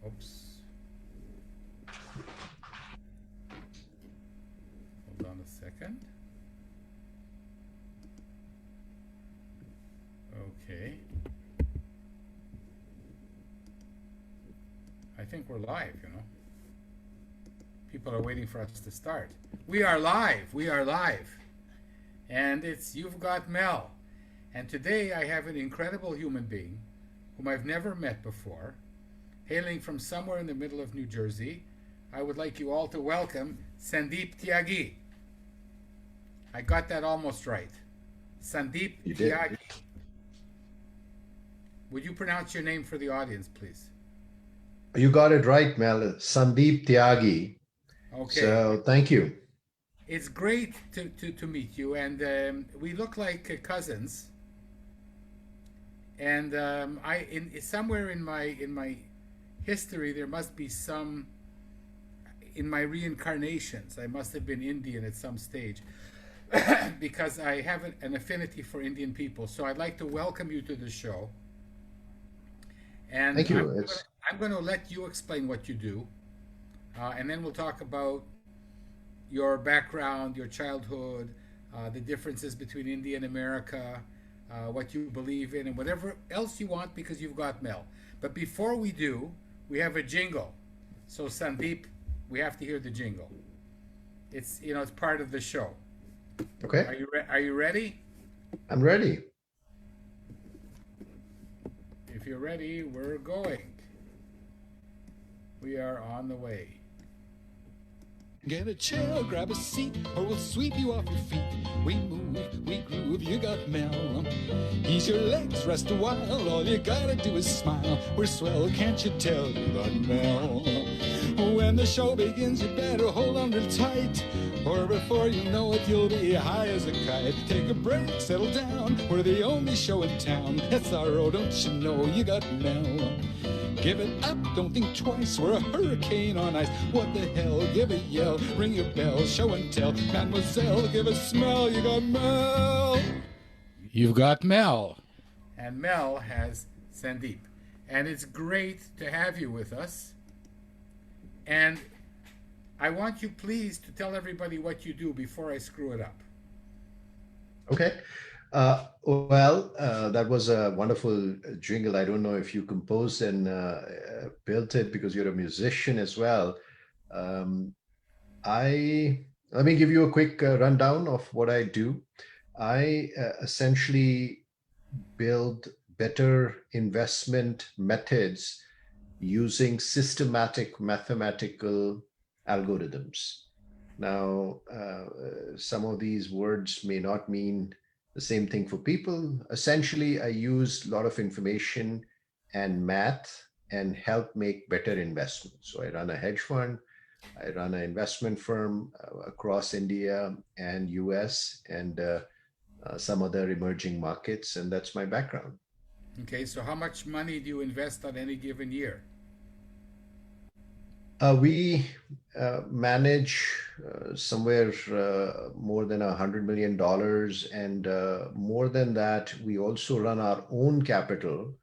Oops. Hold on a second. Okay. I think we're live, you know. People are waiting for us to start. We are live. We are live. And it's You've Got Mel. And today I have an incredible human being whom I've never met before, hailing from somewhere in the middle of New Jersey. I would like you all to welcome Sandeep Tyagi. I got that almost right. Sandeep You did. Tyagi. Would you pronounce your name for the audience, please? You got it right, Mel. Sandeep Tyagi. Okay. So thank you. It's great to meet you, and we look like cousins. And somewhere in my history there must be some in my reincarnations. I must have been Indian at some stage because I have an affinity for Indian people. So I'd like to welcome you to the show, and Thank you. It's I'm going to let you explain what you do, and then we'll talk about your background, your childhood, the differences between India and America, what you believe in, and whatever else you want because you've got Mel. But before we do, we have a jingle. So Sandeep, we have to hear the jingle. It's part of the show. okay. Are you ready? I'm ready. If you're ready, we're going. We are on the way. Get a chair, grab a seat, or we'll sweep you off your feet. We move, we groove, you got Mel. Ease your legs, rest a while, all you gotta do is smile. We're swell, can't you tell, you got Mel. When the show begins, you better hold on real tight, or before you know it, you'll be high as a kite. Take a break, settle down, we're the only show in town. SRO, don't you know, you got Mel. Give it up, don't think twice, we're a hurricane on ice. What the hell, give a yell, ring your bell, show and tell. Mademoiselle, give a smell, you got Mel. You've got Mel. And Mel has Sandeep. And it's great to have you with us. And I want you please to tell everybody what you do before I screw it up. Okay. That was a wonderful jingle. I don't know if you composed and built it because you're a musician as well. Um, I Let me give you a quick rundown of what I do. I essentially build better investment methods using systematic mathematical algorithms. Now, some of these words may not mean the same thing for people. Essentially, I use a lot of information and math and help make better investments. So I run a hedge fund, I run an investment firm across India and US and some other emerging markets, and that's my background. Okay, so how much money do you invest on any given year? We manage somewhere more than $100 million, and more than that, we also run our own capital,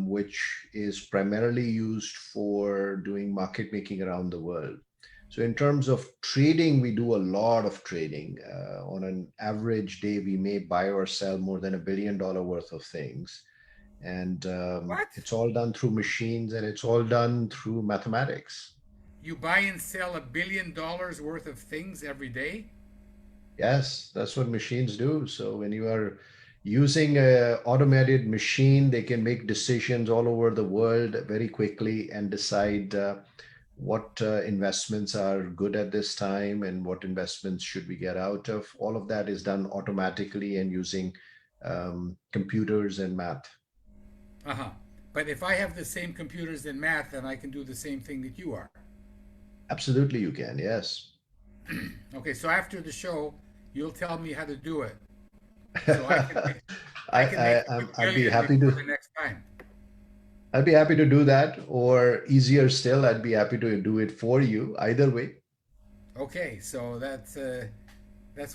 which is primarily used for doing market making around the world. So, in terms of trading, we do a lot of trading. On an average day, we may buy or sell more than $1 billion worth of things. And What? it's all done through machines and it's all done through mathematics. You buy and sell $1 billion worth of things every day? Yes, that's what machines do. So when you are using a automated machine, they can make decisions all over the world very quickly and decide what investments are good at this time and what investments should we get out of. All of that is done automatically and using computers and math. Uh huh. But if I have the same computers and math, then I can do the same thing that you are. Absolutely, you can. Yes. Okay, so after the show, you'll tell me how to do it, so I can make a few I'd be million happy before to. the next time. I'd be happy to do that, or easier still, I'd be happy to do it for you. Either way. Okay, so that's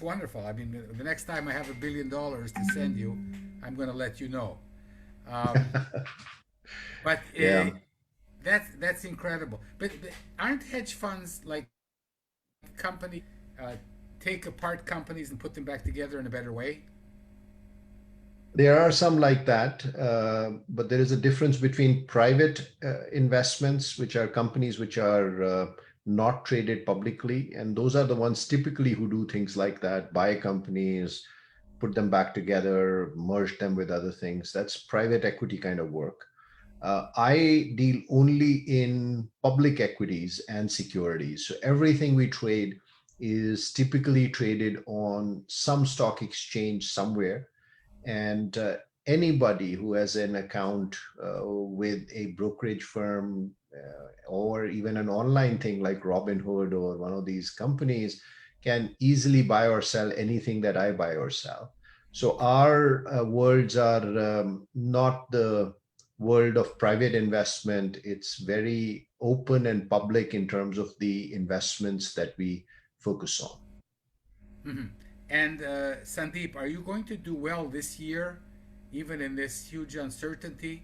wonderful. I mean, the next time I have $1 billion to send you, I'm going to let you know. Um, but Yeah. That's incredible. But aren't hedge funds like company uh, take apart companies and put them back together in a better way? There are some like that, but there is a difference between private investments, which are companies which are not traded publicly, and those are the ones typically who do things like that, buy companies, put them back together, merge them with other things. That's private equity kind of work. I deal only in public equities and securities. So everything we trade is typically traded on some stock exchange somewhere, and anybody who has an account with a brokerage firm or even an online thing like Robinhood or one of these companies can easily buy or sell anything that I buy or sell. So our worlds are not the world of private investment. It's very open and public in terms of the investments that we focus on. Hmm. And Sandeep, are you going to do well this year, even in this huge uncertainty?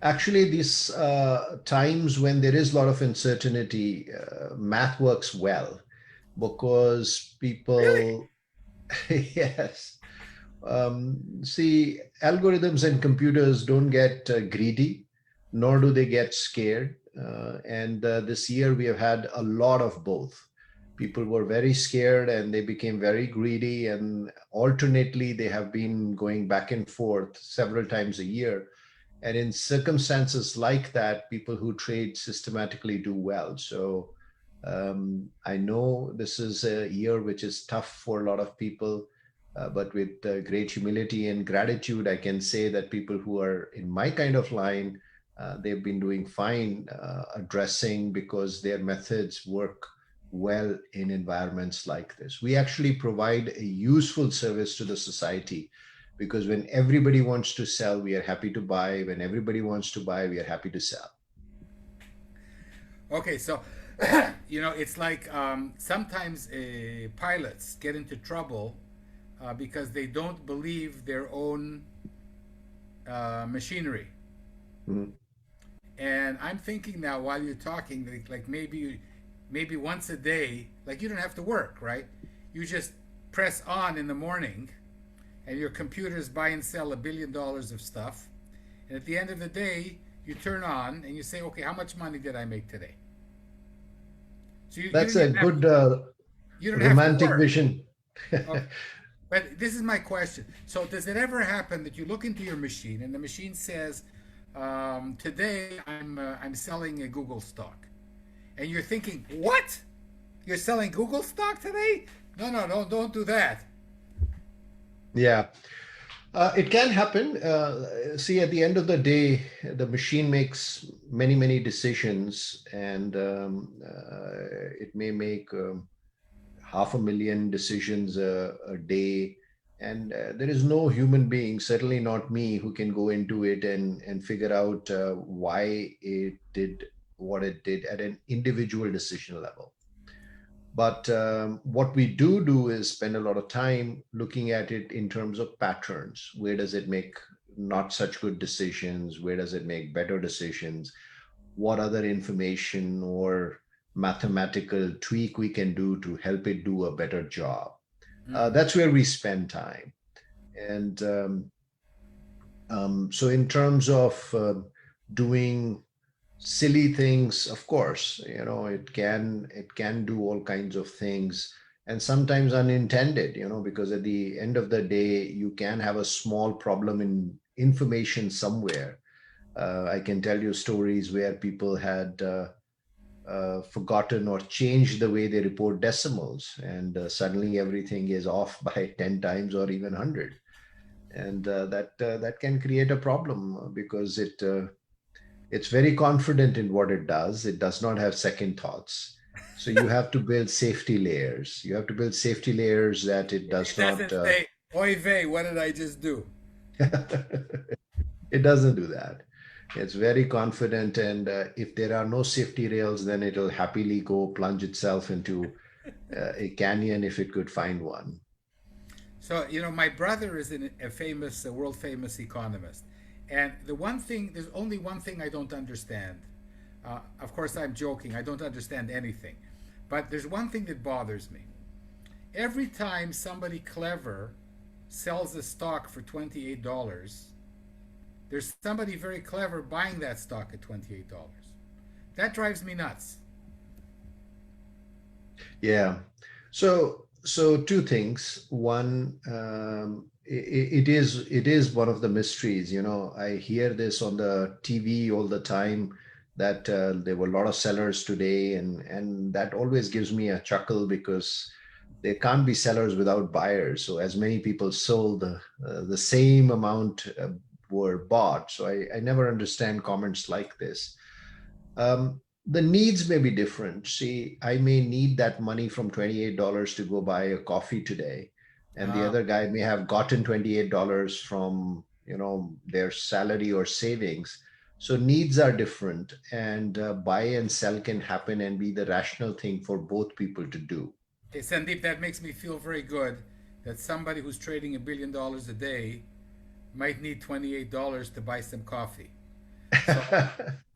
Actually, these times when there is a lot of uncertainty, math works well because Really? people, yes, see, algorithms and computers don't get greedy, nor do they get scared. And this year we have had a lot of both. People were very scared and they became very greedy, and alternately, they have been going back and forth several times a year. And in circumstances like that, people who trade systematically do well. So I know this is a year which is tough for a lot of people, but with great humility and gratitude, I can say that people who are in my kind of line, they've been doing fine addressing because their methods work well in environments like this. We actually provide a useful service to the society because when everybody wants to sell, we are happy to buy. When everybody wants to buy, we are happy to sell. Okay, so it's like sometimes pilots get into trouble because they don't believe their own machinery. Mhm. And I'm thinking now while you're talking, like maybe once a day, like you don't have to work, right? You just press on in the morning, and your computers buy and sell $1 billion of stuff. And at the end of the day, you turn on and you say, okay, how much money did I make today? So you That's don't a even have good you don't have to romantic work. vision. Okay. But this is my question. So does it ever happen that you look into your machine and the machine says, today I'm selling a Google stock, and you're thinking, what? You're selling Google stock today? No, no, no, don't do that. Yeah. It can happen. See, at the end of the day, the machine makes many, many decisions, and it may make 500,000 decisions a day. And there is no human being, certainly not me, who can go into it and figure out why it did what it did at an individual decision level. But what we do is spend a lot of time looking at it in terms of patterns. Where does it make not such good decisions? Where does it make better decisions? What other information or mathematical tweak we can do to help it do a better job? Mm-hmm. That's where we spend time. And so, in terms of doing silly things, of course, it can do all kinds of things, and sometimes unintended, because at the end of the day you can have a small problem in information somewhere. I can tell you stories where people had forgotten or changed the way they report decimals, and suddenly everything is off by 10 times or even 100, and that can create a problem because it's very confident in what it does. It does not have second thoughts. So you have to build safety layers. You have to build safety layers that it It does not. doesn't say, oy vey, what did I just do? It doesn't do that. It's very confident, and if there are no safety rails, then it'll happily go plunge itself into a canyon if it could find one. So, my brother is a famous, a world famous economist. And there's only one thing I don't understand. Of course, I'm joking. I don't understand anything. But there's one thing that bothers me. Every time somebody clever sells a stock for $28, there's somebody very clever buying that stock at $28. That drives me nuts. Yeah. So two things. One, it is one of the mysteries. I hear this on the TV all the time that there were a lot of sellers today, and that always gives me a chuckle because there can't be sellers without buyers. So as many people sold, the same amount were bought. So I never understand comments like this. The needs may be different. See, I may need that money from $28 to go buy a coffee today, and the Uh, other guy may have gotten $28 from their salary or savings. So needs are different, and buy and sell can happen and be the rational thing for both people to do. hey, Sandeep, that makes me feel very good that somebody who's trading $1 billion a day might need $28 to buy some coffee. So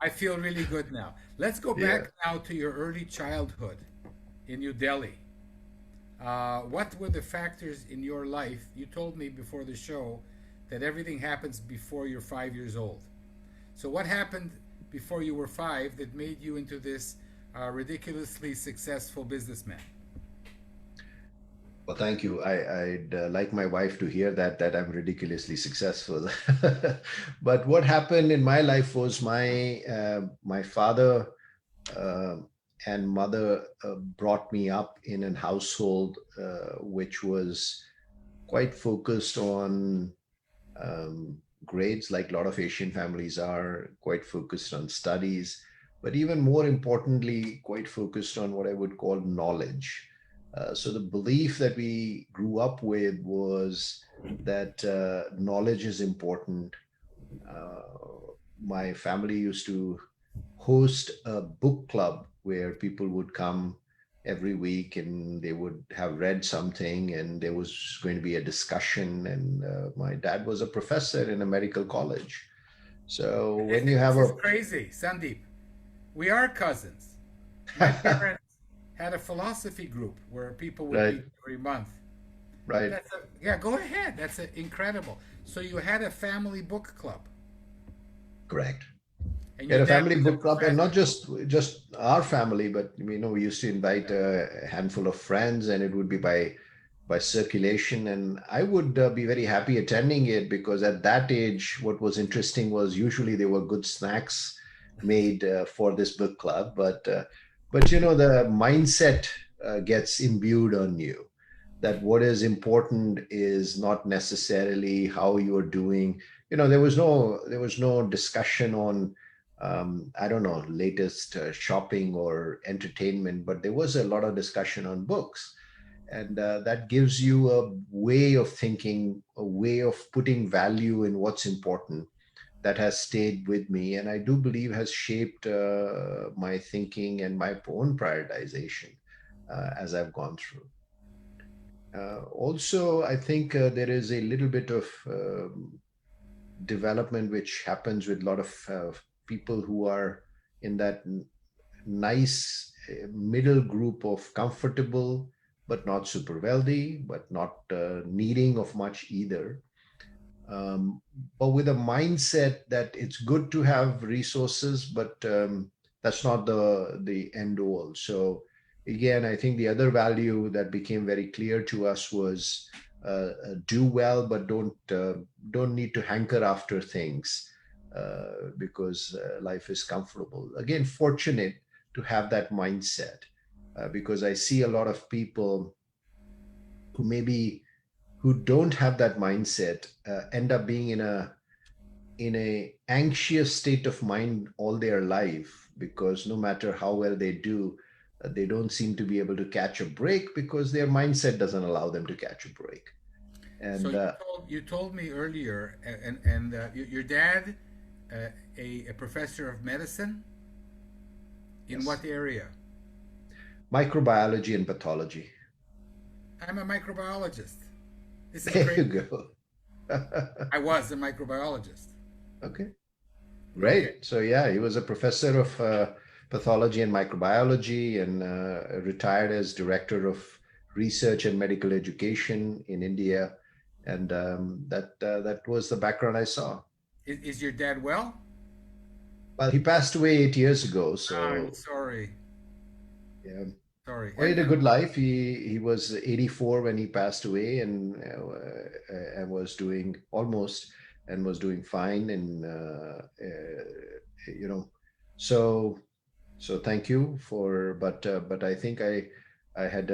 I feel really good now. Let's go Yeah. back now to your early childhood in New Delhi. What were the factors in your life? You told me before the show that everything happens before you're 5 years old. So, what happened before you were five that made you into this ridiculously successful businessman? Well, thank you. I'd like my wife to hear that I'm ridiculously successful. But what happened in my life was my father uh, and mother brought me up in a household which was quite focused on grades, like a lot of Asian families are, quite focused on studies, but even more importantly, quite focused on what I would call knowledge. So the belief that we grew up with was that knowledge is important. My family used to host a book club where people would come every week and they would have read something and there was going to be a discussion. And my dad was a professor in a medical college. So when you This have is a crazy, Sandeep. We are cousins. My parents had a philosophy group where people would right, meet every month. right. Yeah, go ahead. That's incredible. So you had a family book club, Correct. and We your had a dad family was a book club, and not professor. just our family, but we used to invite a handful of friends, and it would be by circulation. And I would be very happy attending it because at that age, what was interesting was usually there were good snacks made for this book club, but the mindset gets imbued on you that what is important is not necessarily how you're doing. There was no discussion on I don't know, latest shopping or entertainment, but there was a lot of discussion on books. And that gives you a way of thinking, a way of putting value in what's important that has stayed with me. And I do believe has shaped my thinking and my own prioritization as I've gone through. Also, I think there is a little bit of development which happens with a lot of people who are in that nice middle group of comfortable but not super wealthy but not needing of much either, um, but with a mindset that it's good to have resources, but that's not the end all. So again, I think the other value that became very clear to us was do well, but don't need to hanker after things because life is comfortable. Again, fortunate to have that mindset because I see a lot of people who maybe who don't have that mindset end up being in a anxious state of mind all their life because no matter how well they do, they don't seem to be able to catch a break because their mindset doesn't allow them to catch a break. So And you told me earlier, and your dad, a professor of medicine, in yes, what area? microbiology and pathology. I'm a microbiologist. This is There you crazy. go. I was a microbiologist. Okay. Okay. Great. So yeah, he was a professor of pathology and microbiology, and retired as director of research and medical education in India. And that was the background I saw. Is your dad well? Well, he passed away 8 years ago, I'm so sorry. yeah. Sorry. Well, he had a good life. He was 84 when he passed away, and was doing almost, and was doing fine, and you know, so so thank you for, but I think I had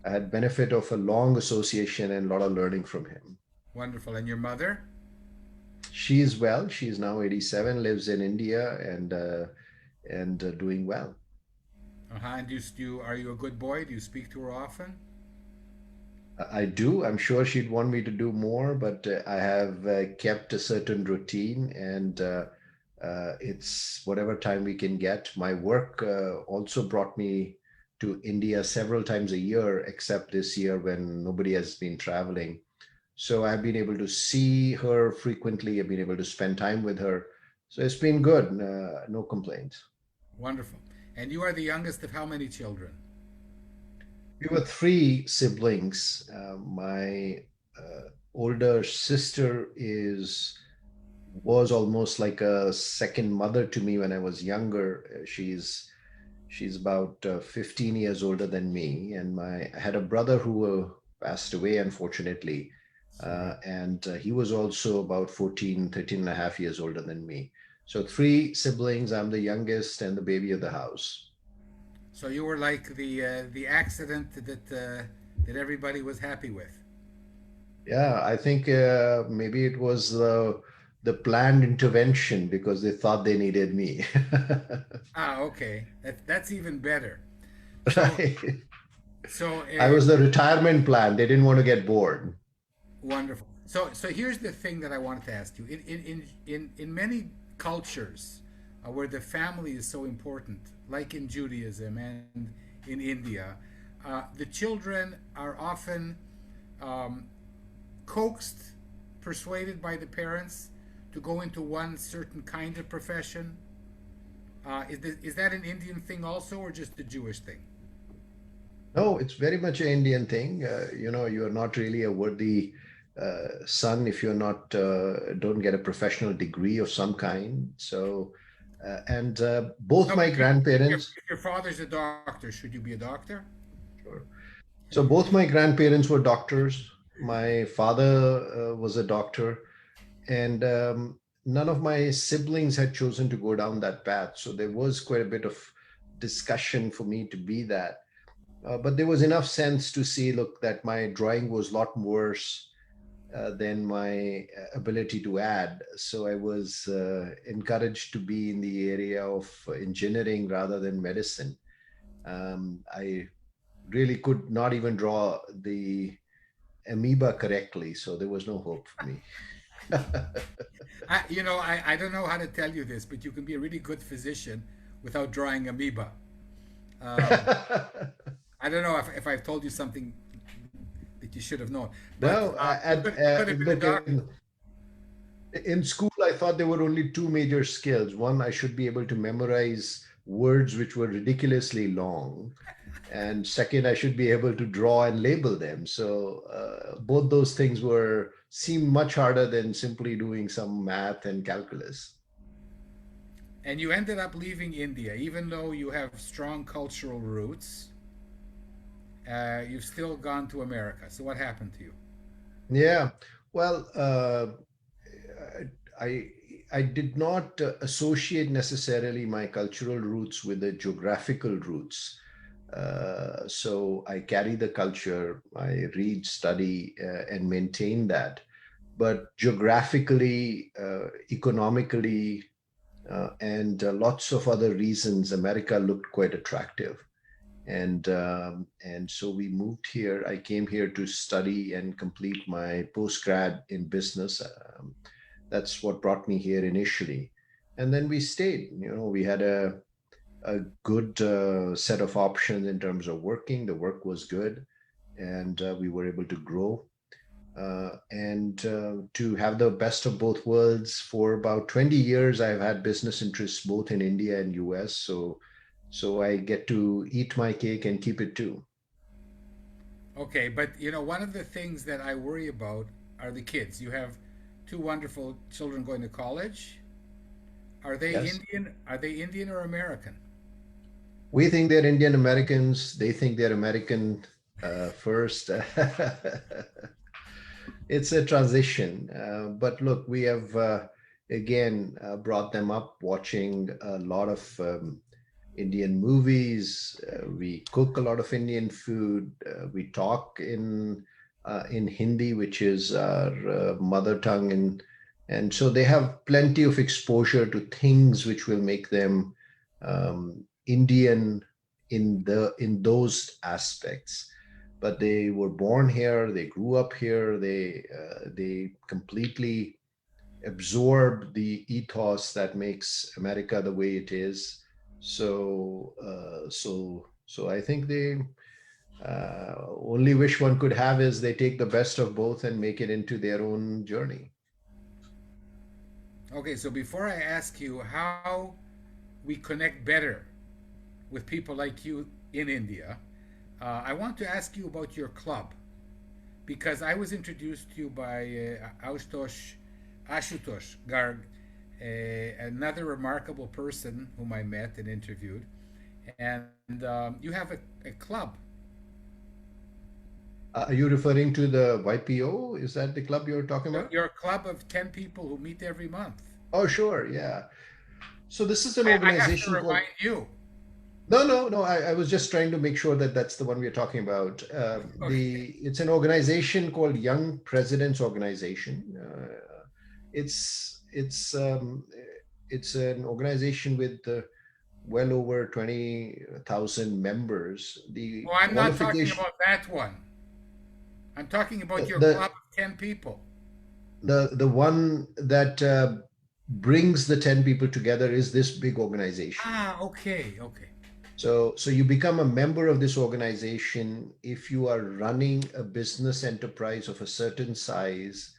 I had benefit of a long association and a lot of learning from him. Wonderful. And your mother? She is well. She's now 87, lives in India, and doing well. Uh-huh. And are you a good boy? Do you speak to her often? I do. I'm sure she'd want me to do more, but I have kept a certain routine, and it's whatever time we can get. My work also brought me to India several times a year, except this year when nobody has been traveling. So I've been able to see her frequently. I've been able to spend time with her. So it's been good. No complaints. Wonderful. And you are the youngest of how many children? We were three siblings. My older sister is was almost like a second mother to me when I was younger. She's about 15 years older than me, and I had a brother who passed away, unfortunately, Sorry. and he was also about 14, 13 and a half years older than me. So three siblings. I'm the youngest and the baby of the house. So you were like the accident that everybody was happy with. Yeah, I think maybe it was the planned intervention because they thought they needed me. Ah, okay. That's even better. So Right. so I was the retirement plan. They didn't want to get bored. wonderful. So here's the thing that I wanted to ask you. In many cultures where the family is so important, like in Judaism and in India, the children are often um, coaxed, persuaded by the parents to go into one certain kind of profession. Is that an Indian thing also, or just a Jewish thing? No, it's very much an Indian thing. You're not really a worthy son if you're not don't get a professional degree of some kind. So, and both No, but my grandparents. if your father's a doctor, should you be a doctor? Sure. So both my grandparents were doctors. My father was a doctor, and none of my siblings had chosen to go down that path. So there was quite a bit of discussion for me to be that. But there was enough sense to see, look, that my drawing was a lot worse than my ability to add. So I was encouraged to be in the area of engineering rather than medicine. I really could not even draw the amoeba correctly, so there was no hope for me. I don't know how to tell you this, but you can be a really good physician without drawing amoeba. Um, I don't know if I've told you something that you should have known, but No, you could have been a look, doctor. in school, I thought there were only two major skills. One, I should be able to memorize words which were ridiculously long. And second, I should be able to draw and label them. So both those things were seemed much harder than simply doing some math and calculus. And you ended up leaving India, even though you have strong cultural roots. You've still gone to America. So what happened to you? Yeah. Well, I I did not associate necessarily my cultural roots with the geographical roots. So I carry the culture, I read, study, and maintain that. But geographically, economically, and lots of other reasons, America looked quite attractive. And so we moved here. I came here to study and complete my postgrad in business. That's what brought me here initially, and then we stayed. We had a good set of options in terms of working. The work was good, and we were able to grow. and to have the best of both worlds. For about 20 years, I've had business interests both in India and US. So I get to eat my cake and keep it too. Okay, but one of the things that I worry about are the kids. You have two wonderful children going to college. Are they Yes. Indian? Are they Indian or American? We think they're Indian Americans. They think they're American first. It's a transition. But look, we have again brought them up watching a lot of Indian movies. We cook a lot of Indian food. We talk in Hindi, which is our mother tongue, and so they have plenty of exposure to things which will make them Indian in those aspects. But they were born here, they grew up here, they completely absorb the ethos that makes America the way it is. So I think they only wish one could have is they take the best of both and make it into their own journey. Okay, so before I ask you how we connect better with people like you in India, I want to ask you about your club because I was introduced to you by Ashutosh Garg, another remarkable person whom I met and interviewed, and you have a club. Are you referring to the YPO? Is that the club you're talking about? You're a club of 10 people who meet every month. Oh, sure, yeah. So this is an I have to organization called. remind you. No. I was just trying to make sure that that's the one we're talking about. Okay. It's an organization called Young Presidents Organization. It's it's an organization with well over 20,000 members. The Oh, I'm not talking qualification, about that one. I'm talking about your the club of 10 people. the one that brings the 10 people together is this big organization. Ah, okay, okay. So you become a member of this organization if you are running a business enterprise of a certain size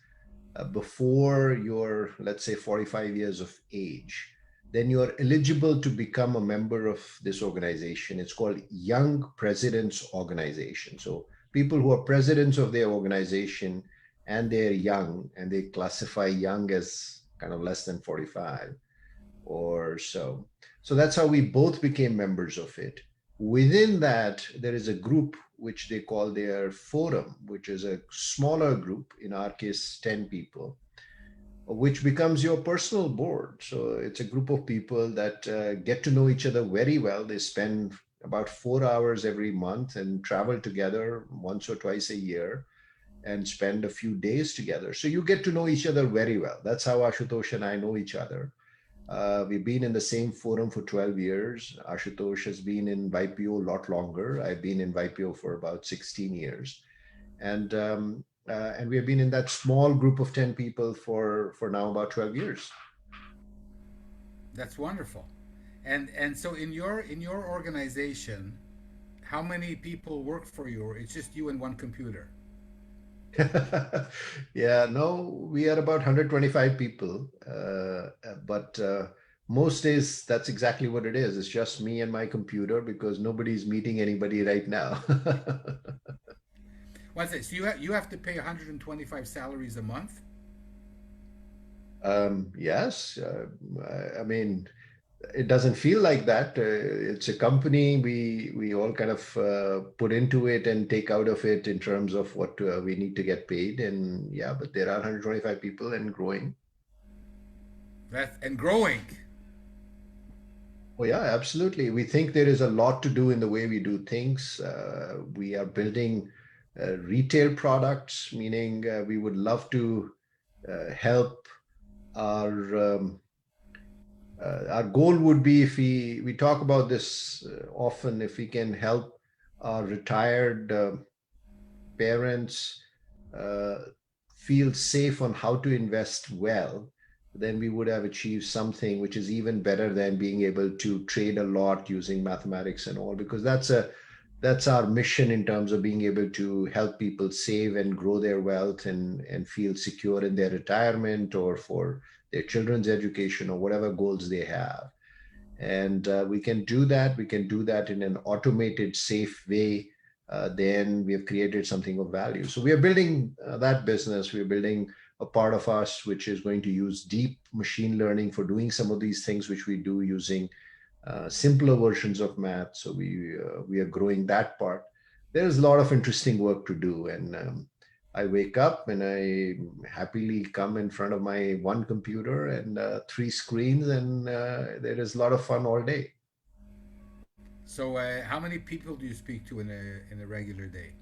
before you're, let's say, 45 years of age. Then you're eligible to become a member of this organization. It's called Young Presidents Organization. So people who are presidents of their organization and they're young, and they classify young as kind of less than 45 or so. So that's how we both became members of it. Within that, there is a group which they call their forum, which is a smaller group, in our case, 10 people, which becomes your personal board. So it's a group of people that get to know each other very well. They spend about 4 hours every month and travel together once or twice a year and spend a few days together. So you get to know each other very well. That's how Ashutosh and I know each other. We've been in the same forum for 12 years. Ashutosh has been in YPO a lot longer. I've been in YPO for about 16 years. And we have been in that small group of 10 people for now about 12 years. That's wonderful. And so in your organization, how many people work for you? Or it's just you and one computer. Yeah, no, we are about 125 people. But most days, that's exactly what it is. It's just me and my computer because nobody's meeting anybody right now. What's it? So you have to pay 125 salaries a month? Yes, I mean, it doesn't feel like that. It's a company. We all kind of put into it and take out of it in terms of what we need to get paid. And yeah, but there are 125 people and growing. That's and growing. Oh yeah, absolutely. We think there is a lot to do in the way we do things. We are building retail products, meaning we would love to help our our goal would be, if we talk about this often, if we can help our retired parents uh, feel safe on how to invest well, then we would have achieved something which is even better than being able to trade a lot using mathematics and all, because that's our mission in terms of being able to help people save and grow their wealth and feel secure in their retirement or for their children's education or whatever goals they have. And we can do that. We can do that in an automated, safe way. Then we have created something of value. So we are building that business. We are building a part of us which is going to use deep machine learning for doing some of these things which we do using simpler versions of math. So we are growing that part. There's a lot of interesting work to do, and I wake up and I happily come in front of my one computer and three screens, and there is a lot of fun all day. So, how many people do you speak to in a regular day?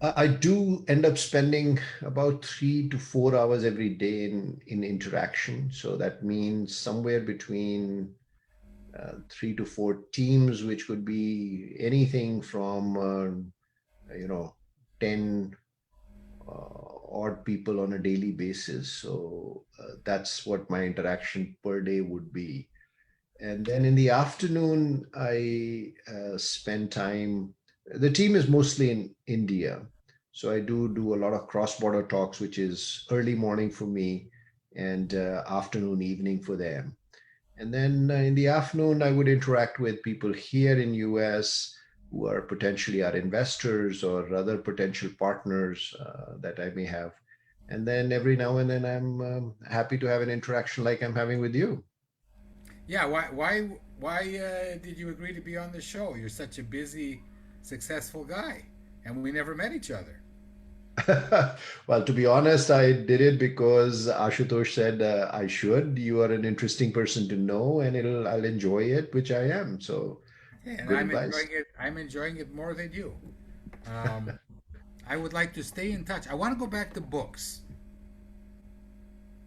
I do end up spending about 3 to 4 hours every day in interaction. So that means somewhere between 3 to 4 teams, which could be anything from you know 10 odd people on a daily basis. So that's what my interaction per day would be. And then in the afternoon, I spend time. The team is mostly in India, so I do a lot of cross-border talks, which is early morning for me and afternoon, evening for them. And then in the afternoon, I would interact with people here in US who are potentially our investors or other potential partners that I may have. And then every now and then, I'm happy to have an interaction like I'm having with you. Yeah, why did you agree to be on the show? You're such a busy, successful guy, and we never met each other. Well, to be honest, I did it because Ashutosh said I should. You are an interesting person to know, and I'll enjoy it, which I am. So, Okay, and good I'm enjoying advice. it. I'm enjoying it more than you. Um, I would like to stay in touch. I want to go back to books.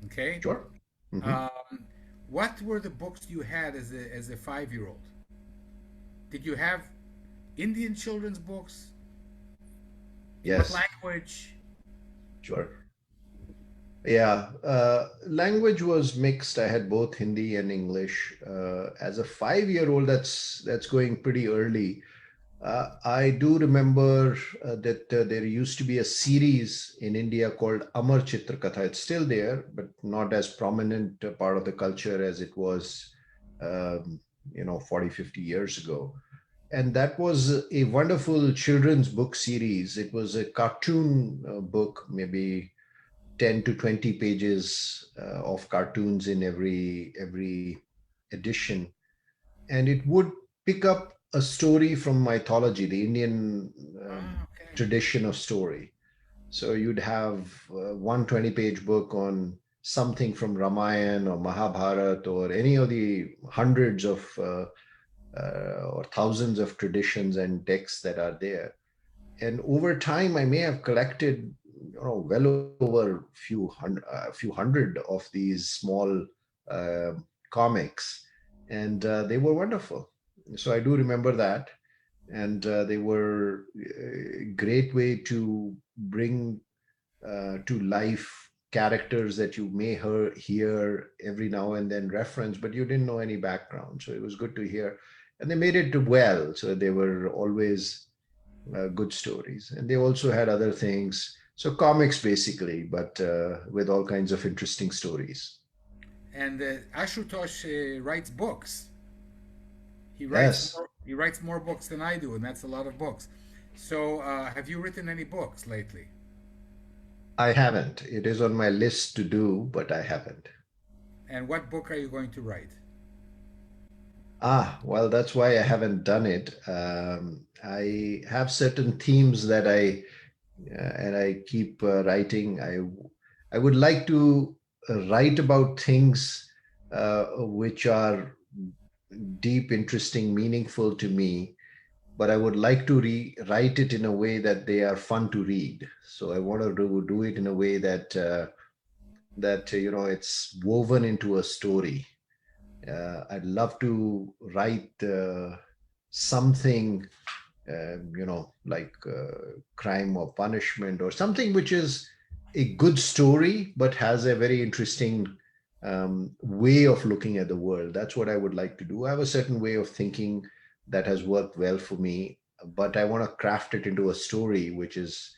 Okay. Sure. Hmm. Um, what were the books you had as a 5-year-old? Did you have Indian children's books? What Yes, language? sure. Yeah, language was mixed. I had both Hindi and English. As a 5-year-old, that's going pretty early. I do remember that there used to be a series in India called Amar Chitra Katha. It's still there, but not as prominent a part of the culture as it was, um, 40, 50 years ago. And that was a wonderful children's book series. It was a cartoon book, maybe 10 to 20 pages of cartoons in every edition, and it would pick up a story from mythology, the Indian Ah, okay. tradition of story. So you'd have one 20-page book on something from Ramayana or Mahabharata or any of the hundreds of or thousands of traditions and texts that are there. And over time, I may have collected, well over a few hundred of these small uh, comics, and they were wonderful. So I do remember that, and they were a great way to bring to life characters that you may hear every now and then reference, but you didn't know any background. So it was good to hear. And they made it well. So they were always good stories. And they also had other things. So comics basically, but with all kinds of interesting stories. And Ashutosh writes books. He writes Yes, more. He writes more books than I do, and that's a lot of books. So, have you written any books lately? I haven't. It is on my list to do, but I haven't. And what book are you going to write? Well, that's why I haven't done it. I have certain themes that I keep writing. I would like to write about things which are deep, interesting, meaningful to me, but I would like to write it in a way that they are fun to read. So I want to do it in a way that it's woven into a story. I'd love to write something, like crime or punishment or something which is a good story but has a very interesting way of looking at the world. That's what I would like to do. I have a certain way of thinking that has worked well for me, but I want to craft it into a story, which is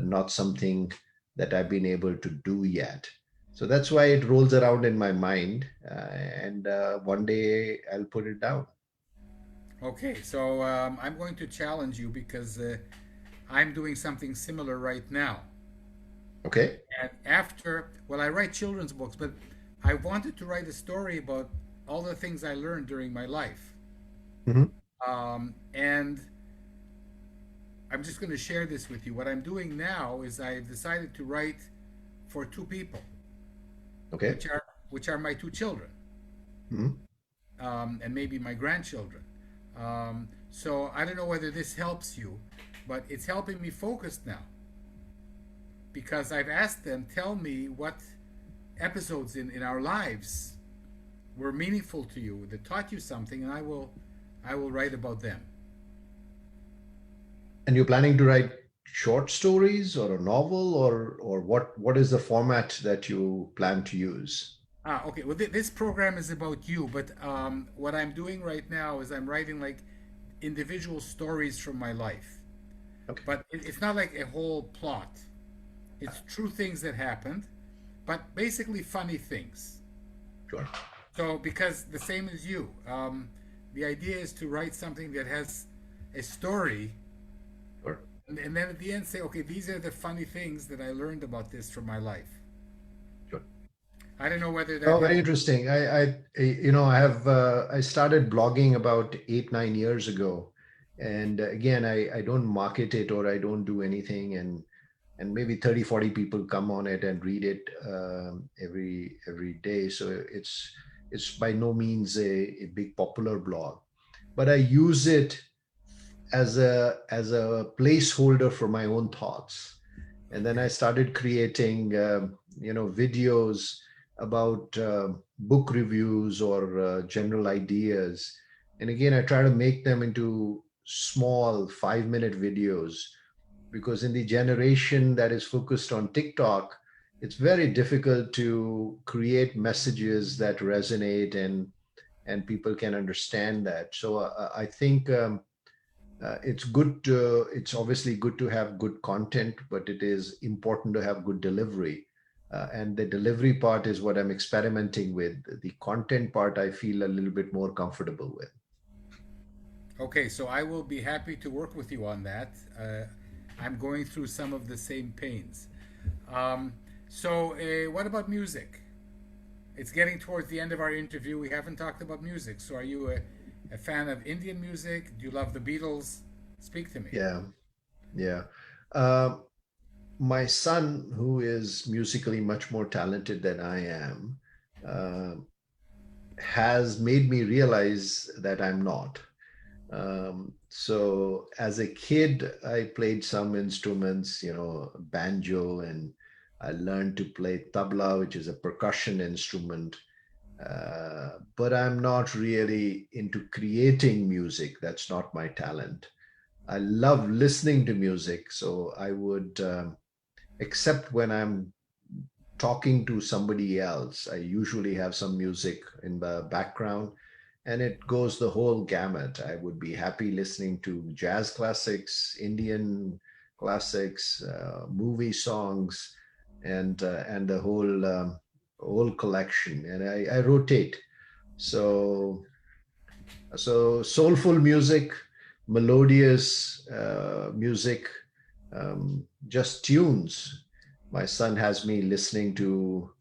not something that I've been able to do yet. So that's why it rolls around in my mind, and one day I'll put it down. Okay, so I'm going to challenge you because I'm doing something similar right now. Okay. And after, well, I write children's books, but I wanted to write a story about all the things I learned during my life. Hmm. And I'm just going to share this with you. What I'm doing now is I've decided to write for two people, Okay. which are my two children, Hmm. and maybe my grandchildren. So I don't know whether this helps you, but it's helping me focus now because I've asked them, tell me what episodes in our lives were meaningful to you, that taught you something, and I will write about them. And you're planning to write short stories or a novel, or what is the format that you plan to use? Ah, okay. Well, this program is about you, but what I'm doing right now is I'm writing like individual stories from my life. Okay. But it's not like a whole plot. It's true things that happened, but basically funny things. Sure. So, because the same as you, the idea is to write something that has a story, Sure. and then at the end say, okay, these are the funny things that I learned about this from my life. Sure. I don't know whether that Oh, very helps. interesting. I started blogging about 8, 9 years ago, and again, I don't market it or I don't do anything, and maybe 30, 40 people come on it and read it every day. So it's by no means a big popular blog, but I use it as a placeholder for my own thoughts. And then I Okay. started creating videos about book reviews or general ideas. And again, I try to make them into small 5-minute videos, because in the generation that is focused on TikTok, it's very difficult to create messages that resonate, and people can understand that. So I think it's obviously good to have good content, but it is important to have good delivery. And the delivery part is what I'm experimenting with. The content part I feel a little bit more comfortable with. Okay, so I will be happy to work with you on that. I'm going through some of the same pains. Um, so, what about music? It's getting towards the end of our interview. We haven't talked about music. So, are you a fan of Indian music? Do you love the Beatles? Speak to me. Yeah, yeah. Uh, my son, who is musically much more talented than I am, uh, has made me realize that I'm not. So as a kid, I played some instruments, banjo, and I learned to play tabla, which is a percussion instrument. But I'm not really into creating music. That's not my talent. I love listening to music, so I would, except when I'm talking to somebody else, I usually have some music in the background, and it goes the whole gamut. I would be happy listening to jazz classics, Indian classics, movie songs, and the whole collection. And I rotate. So soulful music, melodious music, just tunes. My son has me listening to,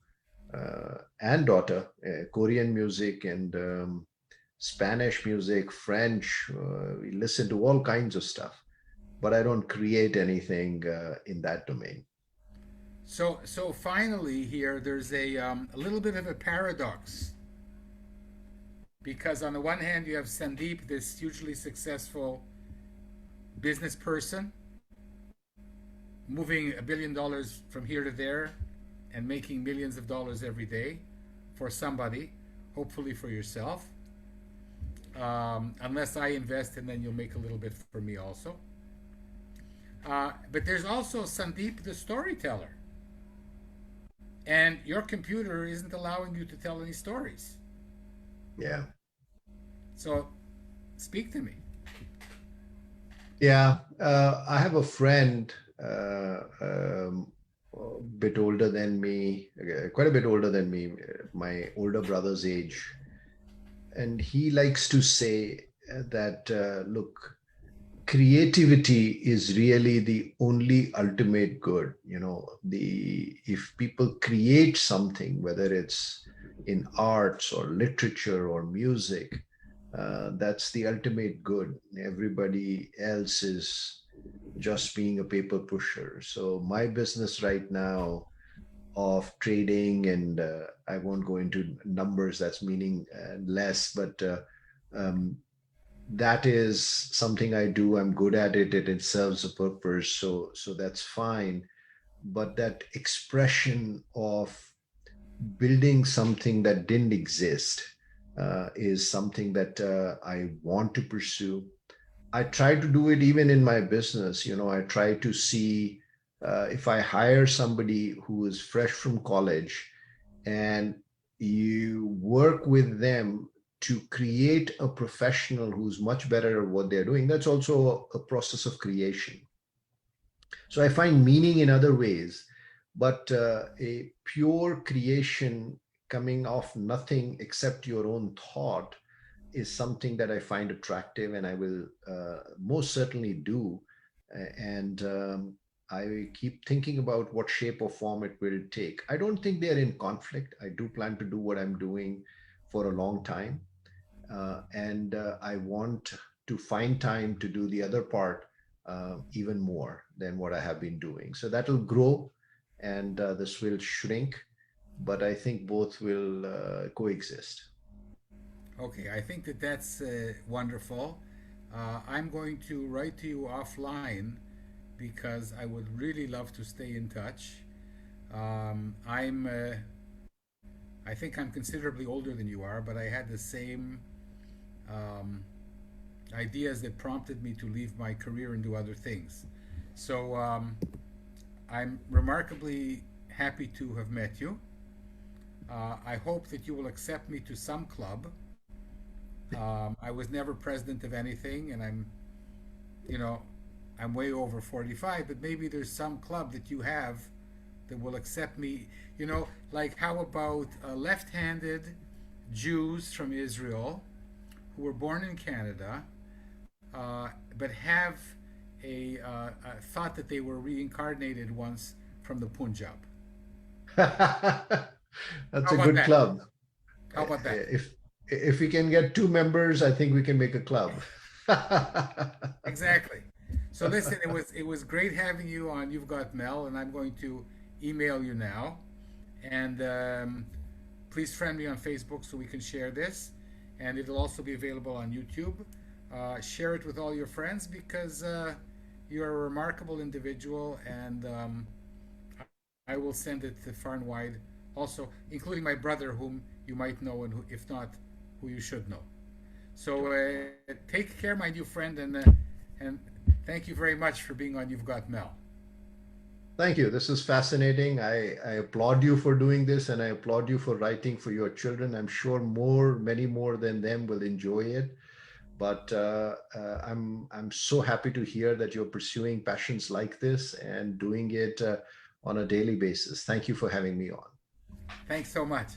and daughter, Korean music and Spanish music, French. We listen to all kinds of stuff, but I don't create anything in that domain. So finally, here there's a little bit of a paradox because on the one hand you have Sandeep, this hugely successful business person, moving $1 billion from here to there and making millions of dollars every day for somebody, hopefully for yourself. Unless I invest, and then you'll make a little bit for me also. But there's also Sandeep, the storyteller, and your computer isn't allowing you to tell any stories. Yeah. So, speak to me. Yeah, I have a friend, a bit older than me, quite a bit older than me, my older brother's age, and he likes to say that look, creativity is really the only ultimate good. You know, the if people create something, whether it's in arts or literature or music, that's the ultimate good. Everybody else is just being a paper pusher. So my business right now of trading, and I won't go into numbers, that's meaning less, but um, that is something I do. I'm good at it. It serves a purpose. So that's fine. But that expression of building something that didn't exist is something that I want to pursue. I try to do it even in my business. You know, I try to see if I hire somebody who is fresh from college and you work with them to create a professional who's much better at what they're doing, that's also a process of creation. So I find meaning in other ways, but a pure creation coming off nothing except your own thought is something that I find attractive, and I will most certainly do. And I keep thinking about what shape or form it will take. I don't think they're in conflict. I do plan to do what I'm doing for a long time. And I want to find time to do the other part even more than what I have been doing. So that'll grow and this will shrink, but I think both will coexist. Okay, I think that that's wonderful. I'm going to write to you offline because I would really love to stay in touch. I think I'm considerably older than you are, but I had the same um, ideas that prompted me to leave my career and do other things. So I'm remarkably happy to have met you. I hope that you will accept me to some club. I was never president of anything, and you know, I'm way over 45, but maybe there's some club that you have that will accept me. Like how about left-handed Jews from Israel who were born in Canada, but have a thought that they were reincarnated once from the Punjab. That's How a about good that? club. How about that? If we can get two members, I think we can make a club. Exactly. So listen, it was great having you on You've Got Mel, and I'm going to email you now, and please friend me on Facebook so we can share this, and it'll also be available on YouTube. Share it with all your friends because you're a remarkable individual, and I will send it to far and wide, also including my brother, whom you might know, and who, if not, who you should know. So take care, my new friend, and thank you very much for being on You've Got Mel. Thank you. This is fascinating. I applaud you for doing this, and I applaud you for writing for your children. I'm sure many more than them will enjoy it. But I'm so happy to hear that you're pursuing passions like this and doing it on a daily basis. Thank you for having me on. Thanks so much.